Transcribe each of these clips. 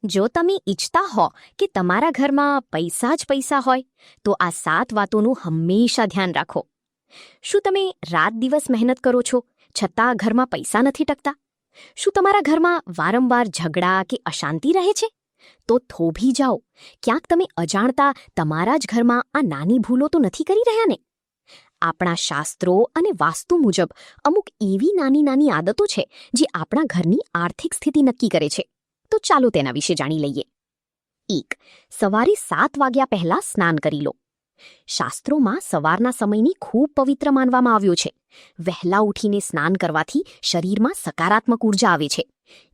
જો તમે ઈચ્છતા હો કે તમારા ઘરમાં પૈસા જ પૈસા હોય તો આ 7 વાતોનું હંમેશા ધ્યાન રાખો. શું તમે રાત દિવસ મહેનત કરો છો છતાં ઘરમાં પૈસા નથી ટકતા? શું તમારા ઘરમાં વારંવાર ઝઘડા કે અશાંતિ રહે છે? તો થોભી જાઓ, ક્યાંક તમે અજાણતા તમારા જ ઘરમાં આ નાની ભૂલો તો નથી કરી રહ્યા ને? આપણા શાસ્ત્રો અને વાસ્તુ મુજબ અમુક એવી નાની નાની આદતો છે જે આપણા ઘરની આર્થિક સ્થિતિ નક્કી કરે છે. તો ચાલો તેના વિશે જાણી લઈએ. 1. સવારે 7 વાગ્યા પહેલા સ્નાન કરી લો. શાસ્ત્રોમાં સવારના સમયની ખૂબ પવિત્ર માનવામાં આવ્યો છે. વહેલા ઉઠીને સ્નાન કરવાથી શરીરમાં સકારાત્મક ઉર્જા આવે છે.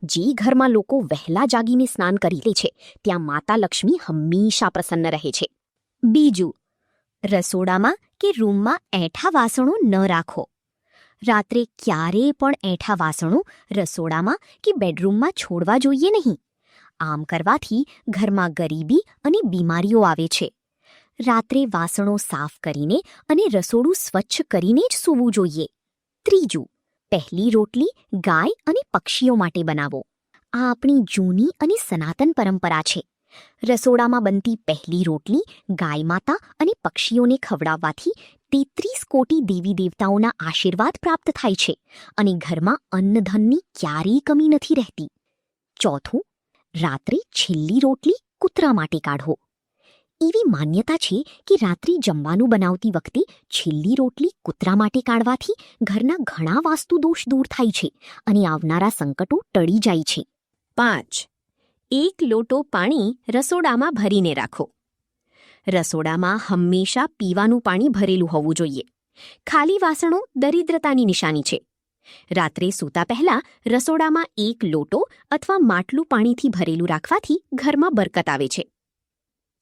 જે ઘરમાં લોકો વહેલા જાગીને સ્નાન કરી લે છે ત્યાં માતા લક્ષ્મી હંમેશા પ્રસન્ન રહે છે. 2. રસોડામાં કે રૂમમાં એઠા વાસણો ન રાખો. રાત્રે ક્યારેય પણ એઠા વાસણો રસોડામાં કે બેડરૂમમાં છોડવા જોઈએ નહીં. આમ કરવાથી ઘરમાં ગરીબી અને બીમારીઓ આવે છે. રાત્રે વાસણો સાફ કરીને અને રસોડું સ્વચ્છ કરીને જ સૂવું જોઈએ. 3. પહેલી રોટલી ગાય અને પક્ષીઓ માટે બનાવો. આ આપણી જૂની અને સનાતન પરંપરા છે. રસોડામાં બનતી પહેલી રોટલી ગાય માતા અને પક્ષીઓને ખવડાવવાથી 33 કોટી દેવી દેવતાઓના આશીર્વાદ પ્રાપ્ત થાય છે અને ઘરમાં અન્નધનની ક્યારેય કમી નથી રહેતી. 4. રાત્રે છેલ્લી રોટલી કૂતરા માટે કાઢો. એવી માન્યતા છે કે રાત્રે જમવાનું બનાવતી વખતે છેલ્લી રોટલી કૂતરા માટે કાઢવાથી ઘરના ઘણા વાસ્તુ દોષ દૂર થાય છે અને આવનારા સંકટો ટળી જાય છે. 5. 1 લોટો પાણી રસોડામાં ભરીને રાખો. રસોડામાં હંમેશા પીવાનું પાણી ભરેલું હોવું જોઈએ. ખાલી વાસણો દરિદ્રતાની નિશાની છે. રાત્રે સૂતા પહેલા રસોડામાં 1 લોટો અથવા માટલું પાણીથી ભરેલું રાખવાથી ઘરમાં બરકત આવે છે.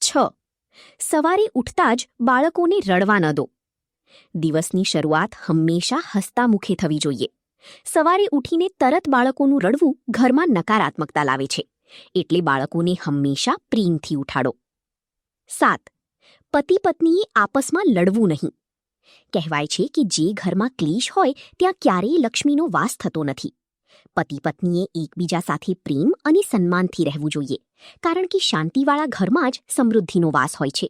6. સવારે ઉઠતા જ બાળકોને રડવા ન દો. દિવસની શરૂઆત હંમેશા હસતા મુખે થવી જોઈએ. સવારે ઉઠીને તરત બાળકોનું રડવું ઘરમાં નકારાત્મકતા લાવે છે. એટલે બાળકોને હંમેશા પ્રેમથી ઉઠાડો. 7. પતિ પત્નીએ આપસમાં લડવું નહીં. કહેવાય છે કે જે ઘરમાં ક્લેશ હોય ત્યાં ક્યારેય લક્ષ્મીનો વાસ થતો નથી. પતિ પત્નીએ એકબીજા સાથે પ્રેમ અને સન્માનથી રહેવું જોઈએ, કારણ કે શાંતિવાળા ઘરમાં જ સમૃદ્ધિનો વાસ હોય છે.